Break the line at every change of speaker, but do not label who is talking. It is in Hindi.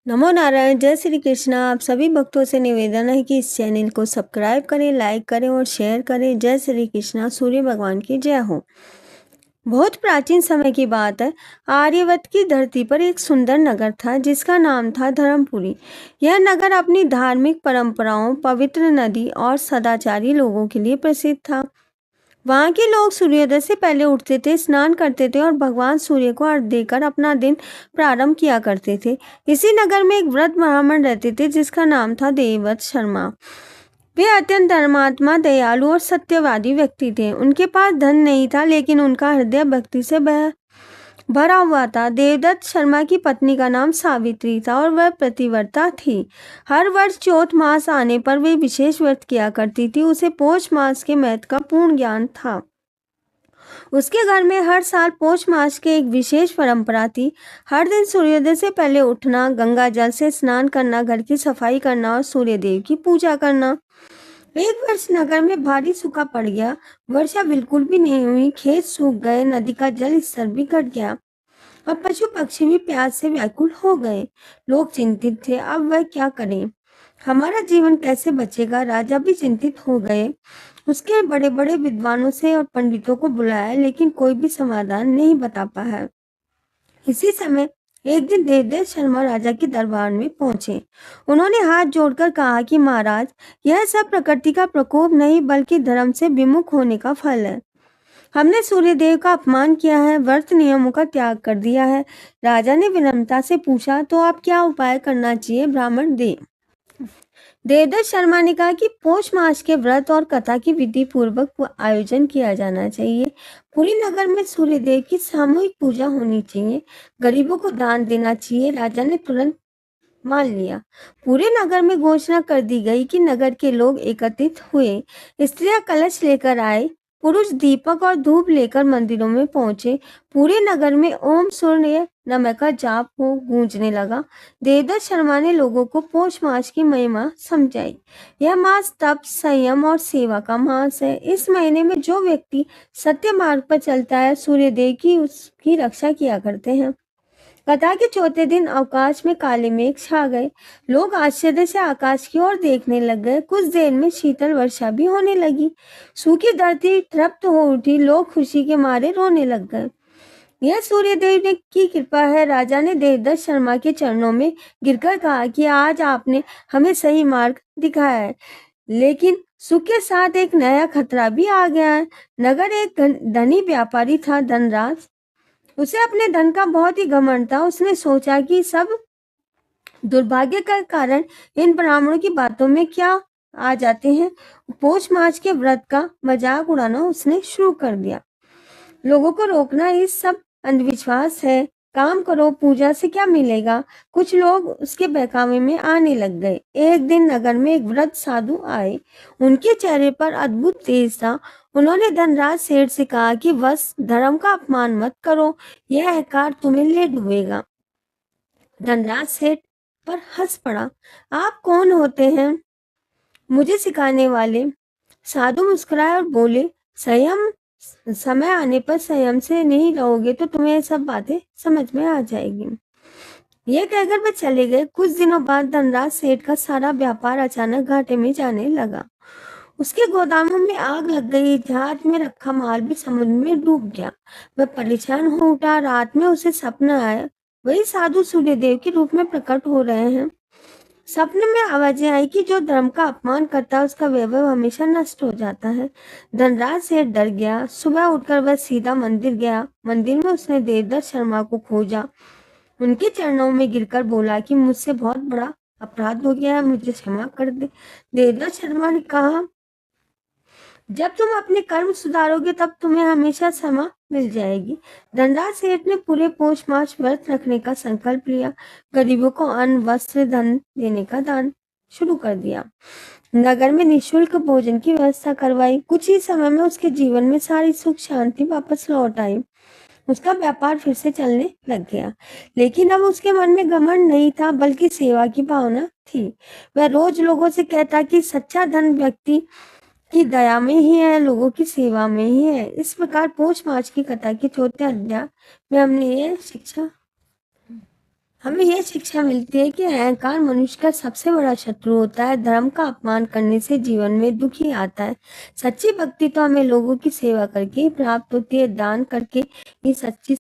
नमो नारायण। जय श्री कृष्णा। आप सभी भक्तों से निवेदन है कि इस चैनल को सब्सक्राइब करें, लाइक करें और शेयर करें। जय श्री कृष्णा। सूर्य भगवान की जय हो। बहुत प्राचीन समय की बात है। आर्यवत की धरती पर एक सुंदर नगर था जिसका नाम था धर्मपुरी। यह नगर अपनी धार्मिक परंपराओं, पवित्र नदी और सदाचारी लोगों के लिए प्रसिद्ध था। वहाँ के लोग सूर्योदय से पहले उठते थे, स्नान करते थे और भगवान सूर्य को अर्घ्य देकर अपना दिन प्रारंभ किया करते थे। इसी नगर में एक वृद्ध ब्राह्मण रहते थे जिसका नाम था देवव्रत शर्मा। वे अत्यंत धर्मात्मा, दयालु और सत्यवादी व्यक्ति थे। उनके पास धन नहीं था, लेकिन उनका हृदय भक्ति से भरा हुआ था। देवदत्त शर्मा की पत्नी का नाम सावित्री था और वह पतिव्रता थी। हर वर्ष चौथ मास आने पर वे विशेष व्रत किया करती थी। उसे पौष मास के महत्व का पूर्ण ज्ञान था। उसके घर में हर साल पौष मास की एक विशेष परंपरा थी। हर दिन सूर्योदय से पहले उठना, गंगा जल से स्नान करना, घर की सफाई करना और सूर्य देव की पूजा करना। एक वर्ष नगर में भारी सूखा पड़ गया। वर्षा बिल्कुल भी नहीं हुई। खेत सूख गए, नदी का जल स्तर भी घट गया और पशु पक्षी भी प्यास से व्याकुल हो गए। लोग चिंतित थे, अब वह क्या करें, हमारा जीवन कैसे बचेगा। राजा भी चिंतित हो गए। उसके बड़े बड़े विद्वानों से और पंडितों को बुलाया, लेकिन कोई भी समाधान नहीं बता पाया। इसी समय एक दिन देवदत्त शर्मा राजा के दरबार में पहुंचे। उन्होंने हाथ जोड़कर कहा कि महाराज, यह सब प्रकृति का प्रकोप नहीं बल्कि धर्म से विमुख होने का फल है। हमने सूर्य देव का अपमान किया है, व्रत नियमों का त्याग कर दिया है। राजा ने विनम्रता से पूछा, तो आप क्या उपाय करना चाहिए ब्राह्मण दे। देवदत्त शर्मा ने कहा कि पौष मास के व्रत और कथा की विधि पूर्वक आयोजन किया जाना चाहिए। पूरी नगर में सूर्य देव की सामूहिक पूजा होनी चाहिए। गरीबों को दान देना चाहिए। राजा ने तुरंत मान लिया। पूरे नगर में घोषणा कर दी गई कि नगर के लोग एकत्रित हुए। स्त्रियां कलश लेकर आए, पुरुष दीपक और धूप लेकर मंदिरों में पहुंचे। पूरे नगर में ओम सूर्य नमः का जाप हो गूंजने लगा। देवदत्त शर्मा ने लोगों को पौष मास की महिमा समझाई। यह मास तप, संयम और सेवा का मास है। इस महीने में जो व्यक्ति सत्य मार्ग पर चलता है, सूर्य देव की उसकी रक्षा किया करते हैं। कथा के चौथे दिन अवकाश में काले मेघ छा गए। लोग आश्चर्य से आकाश की ओर देखने लग गए। कुछ देर में शीतल वर्षा भी होने लगी। सूखी धरती तृप्त हो उठी। लोग खुशी के मारे रोने लग गए। यह सूर्य देव ने की कृपा है। राजा ने देवदत्त शर्मा के चरणों में गिरकर कहा कि आज आपने हमें सही मार्ग दिखाया है, लेकिन सुख के साथ एक नया खतरा भी आ गया है। नगर एक धनी व्यापारी था, धनराज। उसे अपने धन का बहुत ही घमंड था। उसने सोचा कि सब दुर्भाग्य का कारण इन ब्राह्मणों की बातों में क्या आ जाते हैं। पौष मास के व्रत का मजाक उड़ाना उसने शुरू कर दिया। लोगों को रोकना इस सब अंधविश्वास है। काम करो, पूजा से क्या मिलेगा। कुछ लोग उसके बहकावे में आने लग गए। एक दिन नगर में एक वृद्ध साधु आए। उनके चेहरे पर अद्भुत तेज था। उन्होंने धनराज सेठ से कहा कि बस धर्म का अपमान मत करो, यह अहंकार तुम्हें ले डूबेगा। धनराज सेठ पर हंस पड़ा। आप कौन होते हैं मुझे सिखाने वाले। साधु मुस्कुराए और बोले, संयम, समय आने पर संयम से नहीं रहोगे तो तुम्हें सब बातें समझ में आ जाएगी। ये कहकर वे चले गए। कुछ दिनों बाद धनराज सेठ का सारा व्यापार अचानक घाटे में जाने लगा। उसके गोदामों में आग लग गई। जहाज में रखा माल भी समुद्र में डूब गया। वह परेशान हो उठा। रात में उसे सपना आया। वही साधु सूर्यदेव के रूप में प्रकट हो रहे हैं। सपने में आवाजें आई कि जो धर्म का अपमान करता है उसका वैभव हमेशा नष्ट हो जाता है। धनराज सेठ डर गया। सुबह उठकर वह सीधा मंदिर गया। मंदिर में उसने देवदत्त शर्मा को खोजा। उनके चरणों में गिरकर बोला कि मुझसे बहुत बड़ा अपराध हो गया है, मुझे क्षमा कर दे। देवदत्त शर्मा ने कहा, जब तुम अपने कर्म सुधारोगे तब तुम्हें हमेशा क्षमा मिल जाएगी। धनराज सेठ ने पूरे पौष मास व्रत रखने का संकल्प लिया। गरीबों को अन्न, वस्त्र, धन देने का दान शुरू कर दिया। नगर में निःशुल्क भोजन की व्यवस्था करवाई। कुछ ही समय में उसके जीवन में सारी सुख शांति वापस लौट आई। उसका व्यापार फिर से चलने लग गया। लेकिन अब उसके मन में घमंड नहीं था, बल्कि सेवा की भावना थी। वह रोज लोगों से कहता कि सच्चा धन व्यक्ति की दया में ही है, लोगों की सेवा में ही है। इस प्रकार पौष मास की कथा के चौथे अध्याय में हमने ये शिक्षा हमें यह शिक्षा मिलती है कि अहंकार मनुष्य का सबसे बड़ा शत्रु होता है। धर्म का अपमान करने से जीवन में दुख ही आता है। सच्ची भक्ति तो हमें लोगों की सेवा करके ही प्राप्त होती है। दान करके ही सच्ची